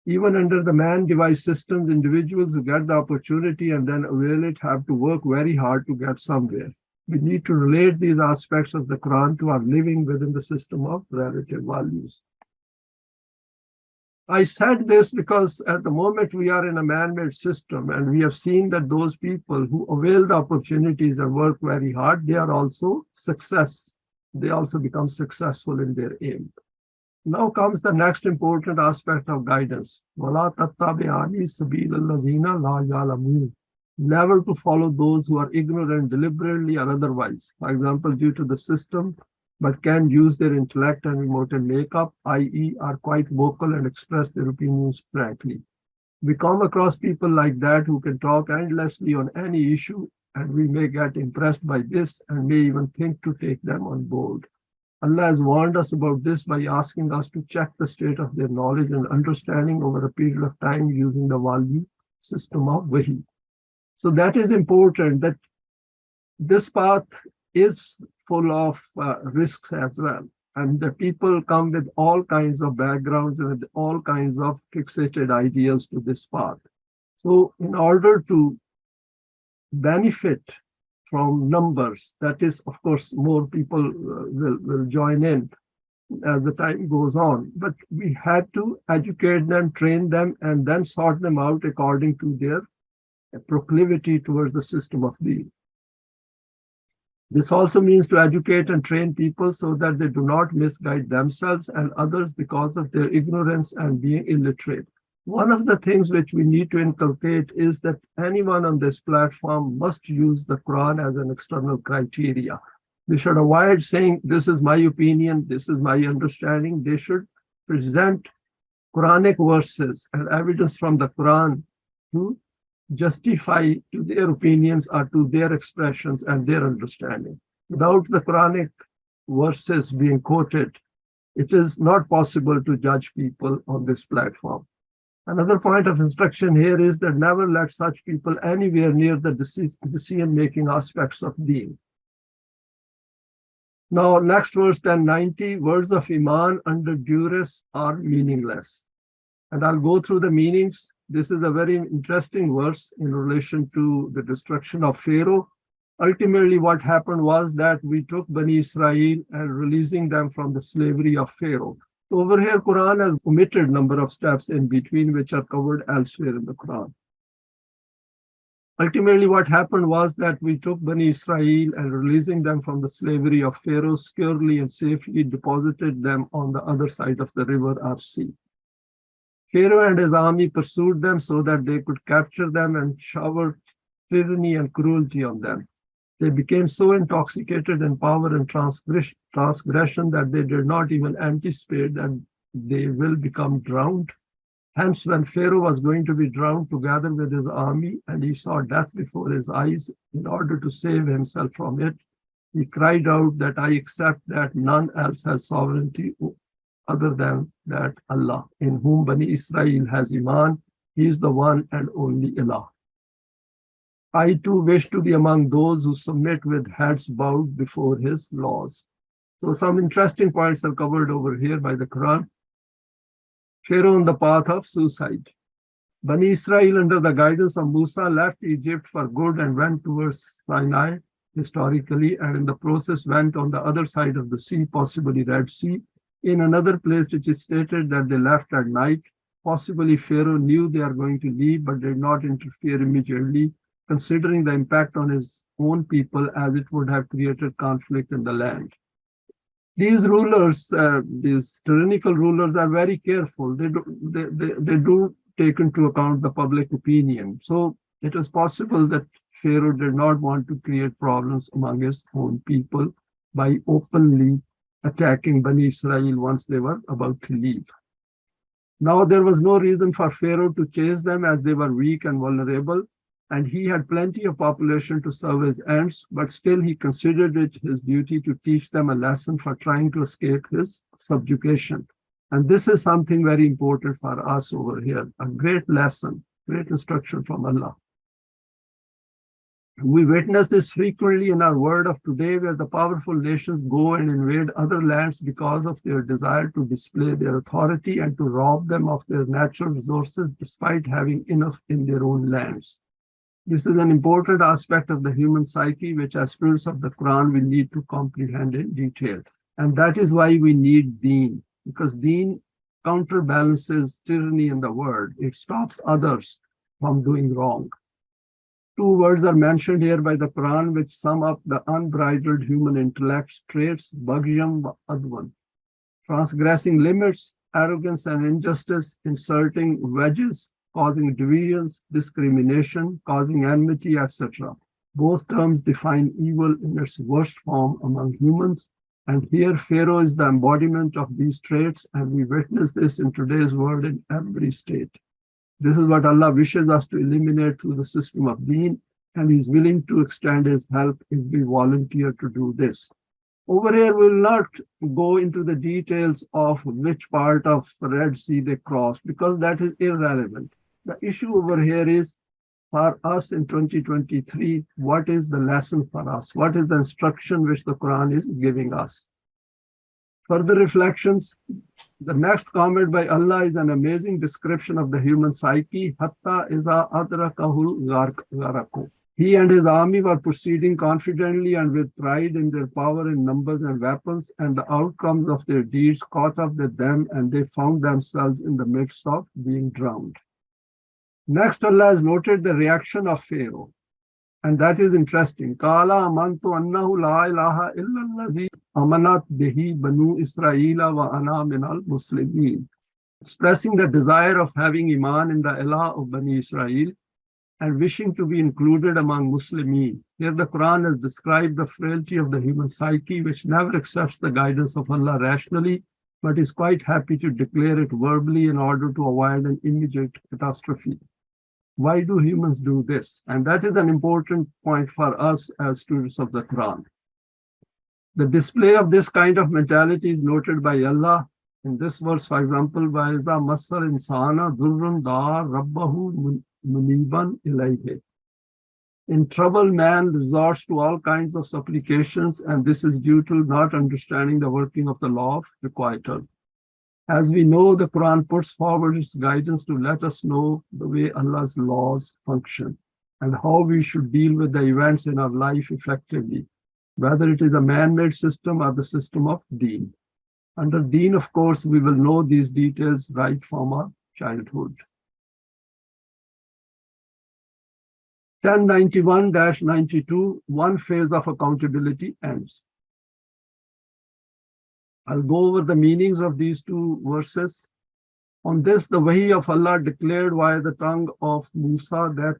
Even under the man-devised systems, individuals who get the opportunity and then avail it have to work very hard to get somewhere. We need to relate these aspects of the Quran to our living within the system of relative values. I said this because at the moment we are in a man-made system, and we have seen that those people who avail the opportunities and work very hard, they are also They also become successful in their aim. Now comes the next important aspect of guidance. وَلَا تَتَّبِعَنِ سَبِيلَ الَّذِينَ لَا يَعْلَمُونَ. Never to follow those who are ignorant deliberately or otherwise, for example, due to the system, but can use their intellect and emotive makeup, i.e., are quite vocal and express their opinions frankly. We come across people like that who can talk endlessly on any issue, and we may get impressed by this and may even think to take them on board. Allah has warned us about this by asking us to check the state of their knowledge and understanding over a period of time using the value system of Wahi. So that is important, that this path is full of risks as well. And the people come with all kinds of backgrounds and with all kinds of fixated ideas to this path. So in order to benefit from numbers, that is, of course, more people will join in as the time goes on. But we had to educate them, train them, and then sort them out according to their proclivity towards the system of Deen. This also means to educate and train people so that they do not misguide themselves and others because of their ignorance and being illiterate. One of the things which we need to inculcate is that anyone on this platform must use the Quran as an external criteria. They should avoid saying, this is my opinion, this is my understanding. They should present Quranic verses and evidence from the Quran to justify to their opinions or to their expressions and their understanding. Without the Quranic verses being quoted, it is not possible to judge people on this platform. Another point of instruction here is that never let such people anywhere near the decision-making aspects of Deen. Now, next verse 1090, words of Eimaan under duress are meaningless. And I'll go through the meanings. This is a very interesting verse in relation to the destruction of Pharaoh. Ultimately, what happened was that we took Bani Israel and releasing them from the slavery of Pharaoh. So over here, Quran has omitted number of steps in between which are covered elsewhere in the Quran. Ultimately, what happened was that we took Bani Israel and releasing them from the slavery of Pharaoh, securely and safely deposited them on the other side of the river or sea. Pharaoh and his army pursued them so that they could capture them and shower tyranny and cruelty on them. They became so intoxicated in power and transgression that they did not even anticipate that they will become drowned. Hence, when Pharaoh was going to be drowned together with his army and he saw death before his eyes, in order to save himself from it, he cried out that I accept that none else has sovereignty other than that Allah, in whom Bani Israel has Eimaan. He is the one and only Allah. I too wish to be among those who submit with heads bowed before his laws. So some interesting points are covered over here by the Quran. Pharaoh on the path of suicide. Bani Israel, under the guidance of Musa, left Egypt for good and went towards Sinai historically, and in the process went on the other side of the sea, possibly Red Sea. In another place, it is stated that they left at night. Possibly Pharaoh knew they are going to leave, but did not interfere immediately, considering the impact on his own people, as it would have created conflict in the land. These rulers, these tyrannical rulers, are very careful. They do take into account the public opinion. So it is possible that Pharaoh did not want to create problems among his own people by openly attacking Bani Israel once they were about to leave. Now there was no reason for Pharaoh to chase them, as they were weak and vulnerable. and he had plenty of population to serve his ends, but still he considered it his duty to teach them a lesson for trying to escape his subjugation. And this is something very important for us over here, a great lesson, great instruction from Allah. We witness this frequently in our world of today, where the powerful nations go and invade other lands because of their desire to display their authority and to rob them of their natural resources despite having enough in their own lands. This is an important aspect of the human psyche, which as students of the Quran we need to comprehend in detail. And that is why we need Deen, because Deen counterbalances tyranny in the world. It stops others from doing wrong. Two words are mentioned here by the Quran which sum up the unbridled human intellect's traits, baghyam wa adwan, transgressing limits, arrogance and injustice, inserting wedges, causing divisions, discrimination, causing enmity, etc. Both terms define evil in its worst form among humans. And here Pharaoh is the embodiment of these traits, and we witness this in today's world in every state. This is what Allah wishes us to eliminate through the system of Deen, and He is willing to extend His help if we volunteer to do this. Over here, we will not go into the details of which part of the Red Sea they crossed, because that is irrelevant. The issue over here is, for us in 2023, what is the lesson for us? What is the instruction which the Quran is giving us? Further reflections. The next comment by Allah is an amazing description of the human psyche. Hatta iza adrakahul gharaqu. He and his army were proceeding confidently and with pride in their power in numbers and weapons, and the outcomes of their deeds caught up with them, and they found themselves in the midst of being drowned. Next, Allah has noted the reaction of Pharaoh, and that is interesting. Qala amantu annahu la ilaha illa allazi amanat bihi banu Israel wa ana minal muslimin, expressing the desire of having Eimaan in the Allah of Bani Israel and wishing to be included among Muslimin. Here the Quran has described the frailty of the human psyche, which never accepts the guidance of Allah rationally, but is quite happy to declare it verbally in order to avoid an immediate catastrophe. Why do humans do this? And that is an important point for us as students of the Quran. The display of this kind of mentality is noted by Allah in this verse, for example, وَإِذَا مَسَّ الْإِنسَانَ ضُرٌّ دَعَا رَبَّهُ مُنِيبًا إِلَيْهِ. In trouble, man resorts to all kinds of supplications, and this is due to not understanding the working of the law of requital. As we know, the Quran puts forward its guidance to let us know the way Allah's laws function and how we should deal with the events in our life effectively, whether it is a man-made system or the system of Deen. Under Deen, of course, we will know these details right from our childhood. 1091-92, one phase of accountability ends. I'll go over the meanings of these two verses. On this, the Wahi of Allah declared via the tongue of Musa that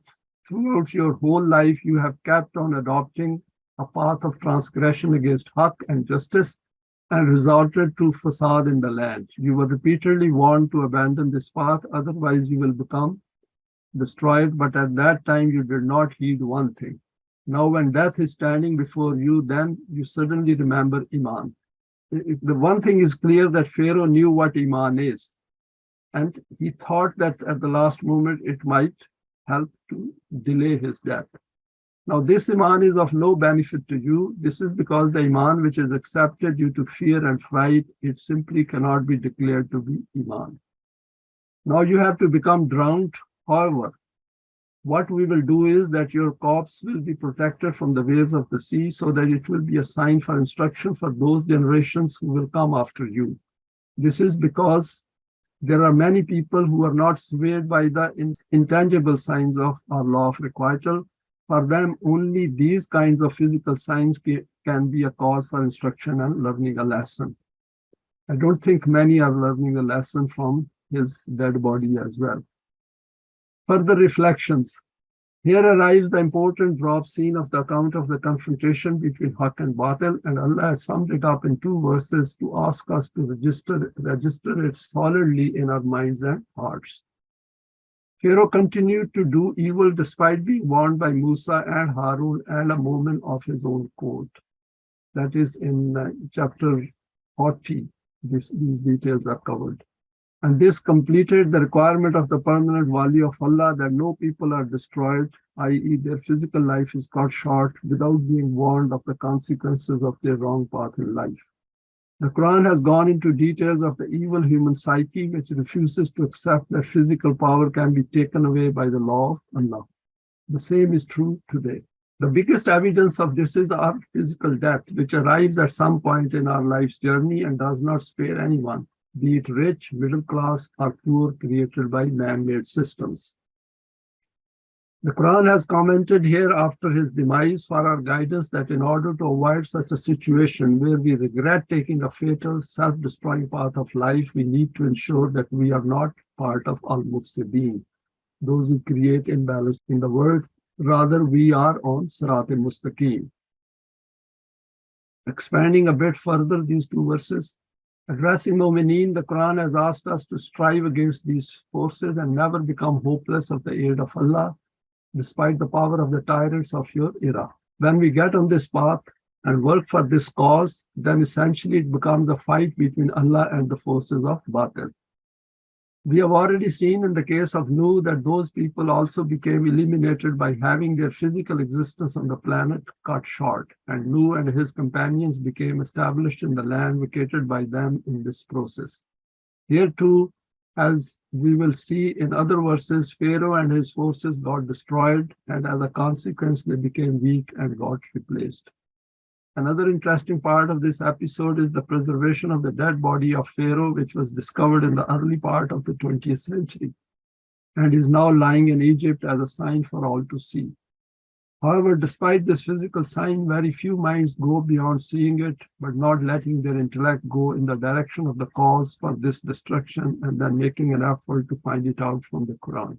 throughout your whole life you have kept on adopting a path of transgression against haqq and justice and resorted to fasad in the land. You were repeatedly warned to abandon this path, otherwise you will become destroyed, but at that time you did not heed one thing. Now when death is standing before you, then you suddenly remember Eimaan. The one thing is clear, that Pharaoh knew what Eimaan is, and he thought that at the last moment it might help to delay his death. Now this Eimaan is of no benefit to you. This is because the Eimaan which is accepted due to fear and fright, it simply cannot be declared to be Eimaan. Now you have to become drowned. However, what we will do is that your corpse will be protected from the waves of the sea, so that it will be a sign for instruction for those generations who will come after you. This is because there are many people who are not swayed by the intangible signs of our law of requital. For them, only these kinds of physical signs can be a cause for instruction and learning a lesson. I don't think many are learning a lesson from his dead body as well. Further reflections. Here arrives the important drop scene of the account of the confrontation between Haqq and Batil, and Allah has summed it up in two verses to ask us to register it solidly in our minds and hearts. Pharaoh continued to do evil despite being warned by Musa and Haroon and a moment of his own code. That is in chapter 40. These details are covered. And this completed the requirement of the permanent Wahi of Allah that no people are destroyed, i.e., their physical life is cut short without being warned of the consequences of their wrong path in life. The Quran has gone into details of the evil human psyche, which refuses to accept that physical power can be taken away by the law of Allah. The same is true today. The biggest evidence of this is our physical death, which arrives at some point in our life's journey and does not spare anyone, be it rich, middle class, or poor, created by man-made systems. The Quran has commented here after his demise for our guidance that in order to avoid such a situation where we regret taking a fatal, self-destroying path of life, we need to ensure that we are not part of al-mufsideen, those who create imbalance in the world. Rather, we are on Sirat al-Mustaqim. Expanding a bit further these two verses, addressing Mu'mineen, the Quran has asked us to strive against these forces and never become hopeless of the aid of Allah, despite the power of the tyrants of your era. When we get on this path and work for this cause, then essentially it becomes a fight between Allah and the forces of Batil. We have already seen in the case of Nuh that those people also became eliminated by having their physical existence on the planet cut short, and Nuh and his companions became established in the land vacated by them in this process. Here too, as we will see in other verses, Pharaoh and his forces got destroyed, and as a consequence, they became weak and got replaced. Another interesting part of this episode is the preservation of the dead body of Pharaoh, which was discovered in the early part of the 20th century and is now lying in Egypt as a sign for all to see. However, despite this physical sign, very few minds go beyond seeing it, but not letting their intellect go in the direction of the cause for this destruction and then making an effort to find it out from the Quran.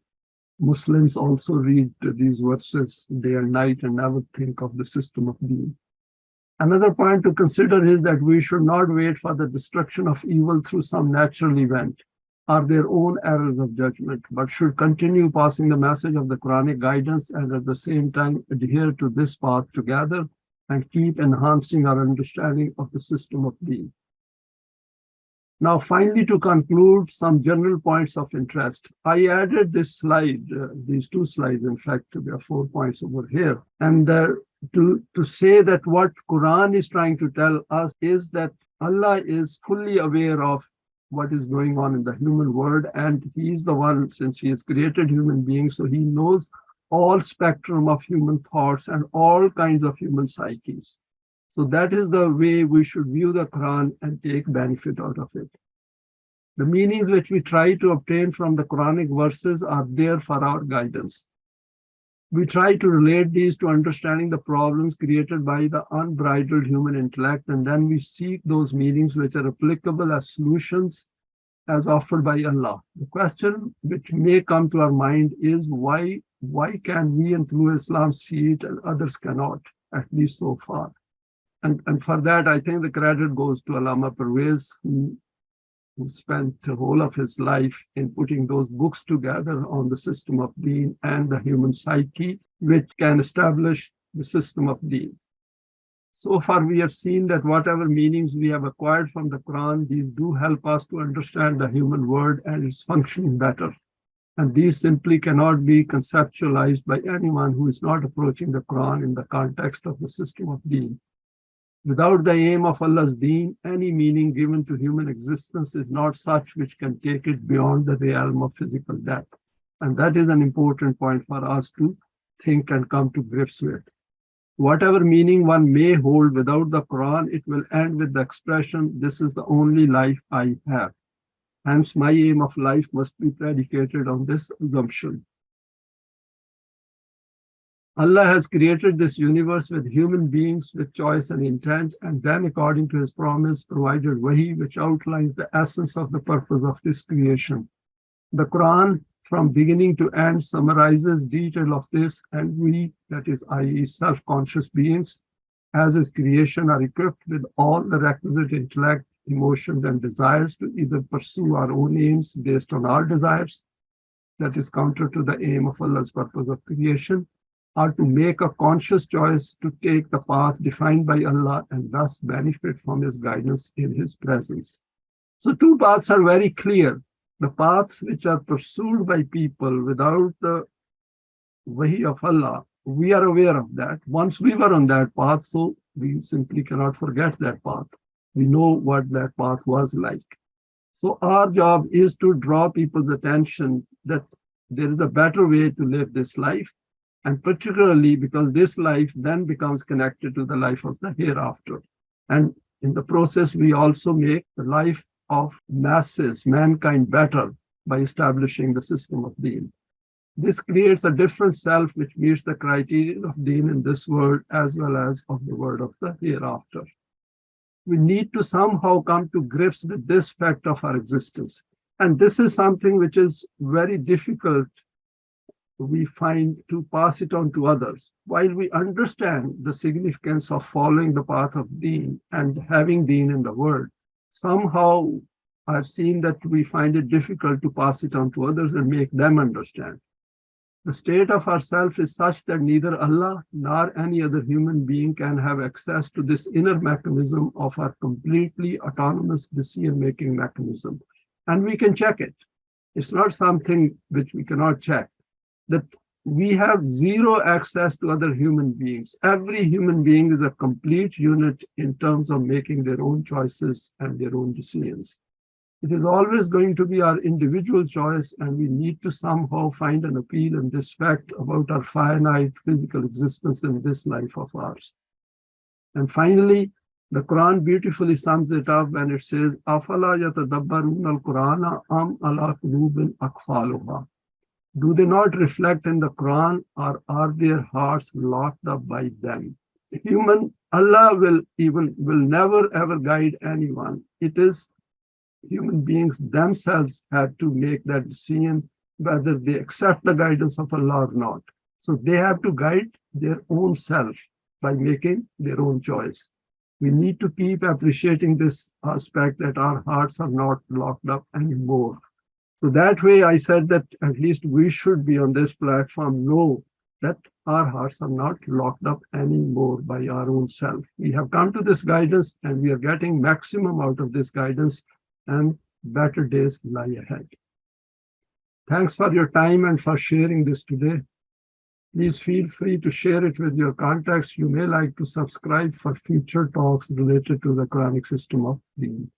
Muslims also read these verses day and night and never think of the system of Deen. Another point to consider is that we should not wait for the destruction of evil through some natural event or their own errors of judgment, but should continue passing the message of the Quranic guidance and at the same time adhere to this path together and keep enhancing our understanding of the system of Deen. Now, finally, to conclude, some general points of interest. I added this slide, these two slides, in fact, there are 4 points over here. And to say that what Quran is trying to tell us is that Allah is fully aware of what is going on in the human world, and He is the one, since He has created human beings, so He knows all spectrum of human thoughts and all kinds of human psyches. So that is the way we should view the Quran and take benefit out of it. The meanings which we try to obtain from the Quranic verses are there for our guidance. We try to relate these to understanding the problems created by the unbridled human intellect, and then we seek those meanings which are applicable as solutions as offered by Allah. The question which may come to our mind is why can we and through Islam see it and others cannot, at least so far? And for that, I think the credit goes to Allama Pervez, who spent the whole of his life in putting those books together on the system of Deen and the human psyche, which can establish the system of Deen. So far, we have seen that whatever meanings we have acquired from the Quran, these do help us to understand the human world and its functioning better. And these simply cannot be conceptualized by anyone who is not approaching the Quran in the context of the system of Deen. Without the aim of Allah's Deen, any meaning given to human existence is not such which can take it beyond the realm of physical death. And that is an important point for us to think and come to grips with. Whatever meaning one may hold without the Quran, it will end with the expression, "This is the only life I have." Hence, my aim of life must be predicated on this assumption. Allah has created this universe with human beings with choice and intent, and then, according to His promise, provided Wahi, which outlines the essence of the purpose of this creation. The Quran, from beginning to end, summarizes detail of this, and we, that is, i.e., self-conscious beings, as His creation, are equipped with all the requisite intellect, emotions, and desires to either pursue our own aims based on our desires, that is counter to the aim of Allah's purpose of creation, or to make a conscious choice to take the path defined by Allah and thus benefit from His guidance in His presence. So two paths are very clear. The paths which are pursued by people without the Wahi of Allah, we are aware of that. Once we were on that path, so we simply cannot forget that path. We know what that path was like. So our job is to draw people's attention that there is a better way to live this life, and particularly because this life then becomes connected to the life of the hereafter. And in the process, we also make the life of masses, mankind, better by establishing the system of Deen. This creates a different self which meets the criteria of Deen in this world as well as of the world of the hereafter. We need to somehow come to grips with this fact of our existence. And this is something which is very difficult, we find, to pass it on to others. While we understand the significance of following the path of Deen and having Deen in the world, somehow I've seen that we find it difficult to pass it on to others and make them understand. The state of ourself is such that neither Allah nor any other human being can have access to this inner mechanism of our completely autonomous decision-making mechanism. And we can check it. It's not something which we cannot check. That we have zero access to other human beings. Every human being is a complete unit in terms of making their own choices and their own decisions. It is always going to be our individual choice, and we need to somehow find an appeal in this fact about our finite physical existence in this life of ours. And finally, the Quran beautifully sums it up when it says, "Afala yatadabbaruna al-Qur'ana am ala qulubin aqfaluha." Do they not reflect in the Quran, or are their hearts locked up by them? Allah will never ever guide anyone. It is human beings themselves have to make that decision whether they accept the guidance of Allah or not. So they have to guide their own self by making their own choice. We need to keep appreciating this aspect that our hearts are not locked up anymore. So that way I said that at least we should be on this platform, know that our hearts are not locked up anymore by our own self. We have come to this guidance and we are getting maximum out of this guidance, and better days lie ahead. Thanks for your time and for sharing this today. Please feel free to share it with your contacts. You may like to subscribe for future talks related to the Quranic system of Deen.